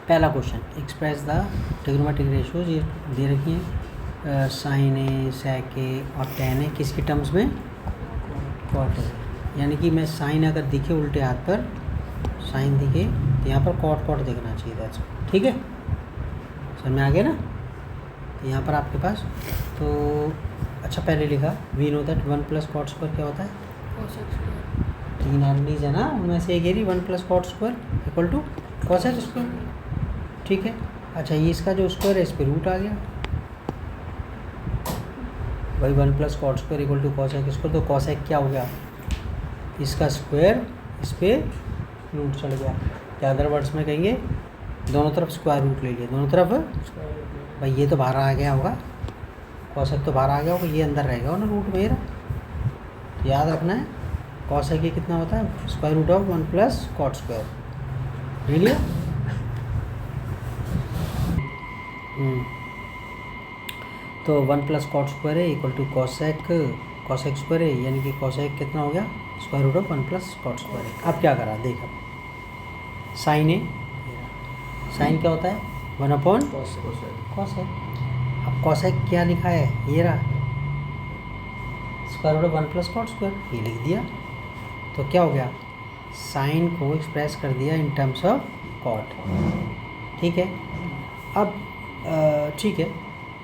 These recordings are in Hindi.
पहला question, express the trigonometric ratios, ये दे रखी हैं साइन ए, सेक ए और टेन ए किसकी टर्म्स में, कॉट ए। यानी कि मैं साइन अगर दिखे उल्टे हाथ पर, साइन दिखे तो यहाँ पर कॉट कॉट दिखना चाहिए, दैट्स ठीक है, समझ में आ गया ना। तो यहाँ पर आपके पास तो अच्छा पहले लिखा we know that 1 + cot square क्या होता है, 3 आर्मीज है ना, उनमें से एक एरी 1 + cot square equal to cosec square, ठीक है। अच्छा ये इसका जो स्क्वायर है इस पर रूट आ गया भाई, 1 + cot square equal to cosec square, तो कॉसेक क्या हो गया, इसका स्क्वायर इस पर रूट चढ़ गया, या अदर वर्ड्स में कहेंगे दोनों तरफ स्क्वायर रूट ले लिया, दोनों तरफ भाई ये तो बाहर आ गया होगा, कॉसेक तो बाहर आ गया होगा, ये अंदर रहेगा ना रूट मेरा, याद रखना है कॉसेक ये कितना होता है, square root of 1 + cot square ले लिया। तो 1 + कॉट स्क्वायर है इक्वल टू कॉसेक स्क्वायर है, यानी कि कॉसेक कितना हो गया, square root of 1 + cot square है। अब क्या करा देख, अब साइन है, साइन क्या होता है 1 कॉसेक। अब कॉसेक क्या लिखा है, ये रहा square root of 1 + cot square, ये लिख दिया, तो क्या हो गया, साइन को एक्सप्रेस कर दिया इन टर्म्स ऑफ कॉट, ठीक है। अब ठीक है,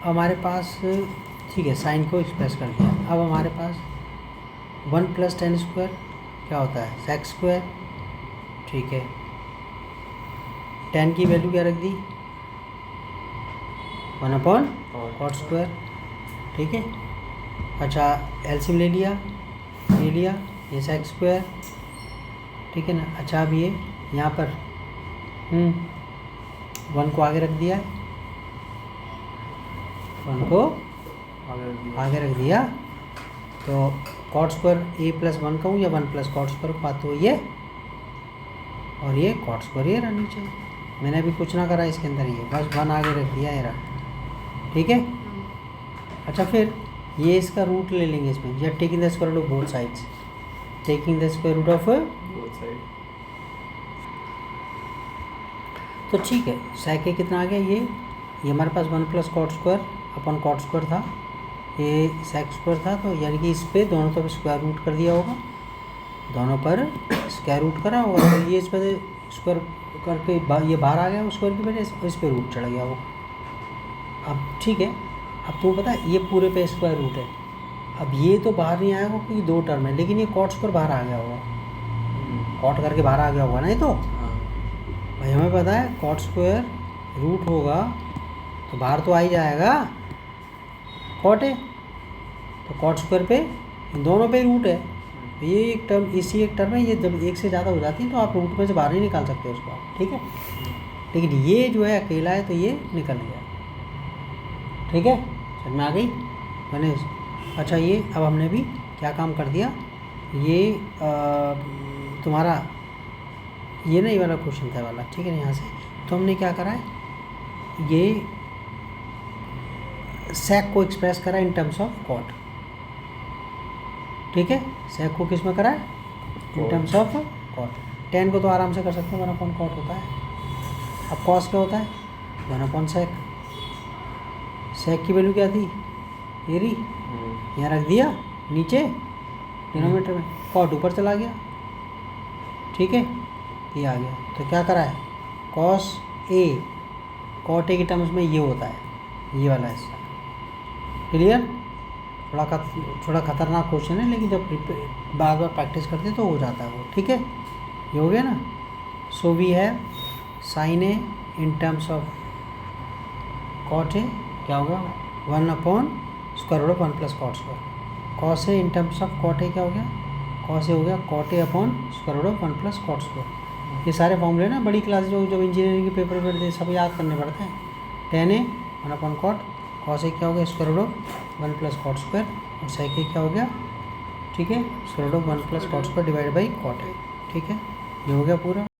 हमारे पास ठीक है साइन को एक्सप्रेस कर दिया, अब हमारे पास 1 + tan स्क्वायर क्या होता है, सेक स्क्वायर, ठीक है। tan की वैल्यू क्या रख दी 1 / कॉट स्क्वायर, ठीक है। अच्छा एलसीएम ले लिया ये सेक स्क्वायर, ठीक है ना। अच्छा अब ये यहाँ पर 1 को आगे रख दिया है, 1 को आगे रख दिया, तो कॉट स्क्वायर a + 1 कहूँ या 1 + कॉट स्क्वायर बात तो ये, और ये कॉट स्क्वायर ये रहा नीचे, मैंने अभी कुछ ना करा इसके अंदर, ये बस 1 आगे रख दिया ये रहा, ठीक है। अच्छा फिर ये इसका रूट ले लेंगे इसमें, या taking the square root of both sides, taking the square root of both side, तो ठीक है सेक कितना आ गया, ये हमारे पास 1 + कॉट स्क्वायर अपन कॉट स्क्वायर था, ये सेक स्क्वायर था, तो यानी कि इस पर दोनों तरफ स्क्वायर रूट कर दिया होगा, दोनों पर स्क्वायर रूट करा होगा, तो ये इस पर स्क्वायर करके ये बाहर आ गया स्क्वायर की वजह, इस पर रूट चढ़ गया होगा। अब ठीक है, अब तुम्हें पता है ये पूरे पे स्क्वायर रूट है, अब ये तो बाहर नहीं आएगा क्योंकि 2 टर्म है, लेकिन ये कॉट स्क्वायर बाहर आ गया होगा, कॉट करके बाहर आ गया होगा ना, ये तो भाई हमें पता है कॉट स्क्वायर रूट होगा तो बाहर तो आ ही जाएगा, कॉट है तो कॉट स्क्वायर पे दोनों पे रूट है, तो ये एक टर्म इसी एक टर्म है, ये जब एक से ज़्यादा हो जाती है तो आप रूट में से बाहर नहीं निकाल सकते उसको, ठीक है। लेकिन ये जो है अकेला है तो ये निकल गया, ठीक है, समझ में आ गई मैंने। अच्छा ये अब हमने भी क्या काम कर दिया, ये तुम्हारा ये नहीं वाला क्वेश्चन था वाला, ठीक है ना, यहाँ से तो हमने क्या करा है, ये सेक को एक्सप्रेस करा इन टर्म्स ऑफ कॉट, ठीक है, सेक को किस में करा है, in terms of cot. Tan को तो आराम से कर सकते हैं, 1 / कॉट होता है। अब कॉस क्या होता है 1 / सेक, सेक की वैल्यू क्या थी ये रही, यहाँ रख दिया नीचे डिनोमीटर में, कॉट ऊपर चला गया, ठीक है, ये आ गया, तो क्या करा है कॉस ए, कॉट ए की टर्म्स में ये होता है, ये वाला हिस्सा, क्लियर। थोड़ा खतरनाक क्वेश्चन है, लेकिन जब बार बार प्रैक्टिस करते तो हो जाता है वो, ठीक है, ये हो गया ना। So we have sine A in terms of cot A क्या होगा 1 / square root of 1 + cot square, cos A in terms of cot A क्या हो गया, कॉस ए हो गया cot A upon square root of 1 + cot square. ये सारे फॉर्मूले ना बड़ी क्लास जो जब इंजीनियरिंग के पेपर पढ़ते सब याद करने पड़ते हैं। tan A 1 / cot, cos A क्या हो गया square root of 1 + cot square, और सेक ए क्या हो गया, ठीक है, square root of 1 + cot square divide by cot A, ठीक है, ये हो गया पूरा।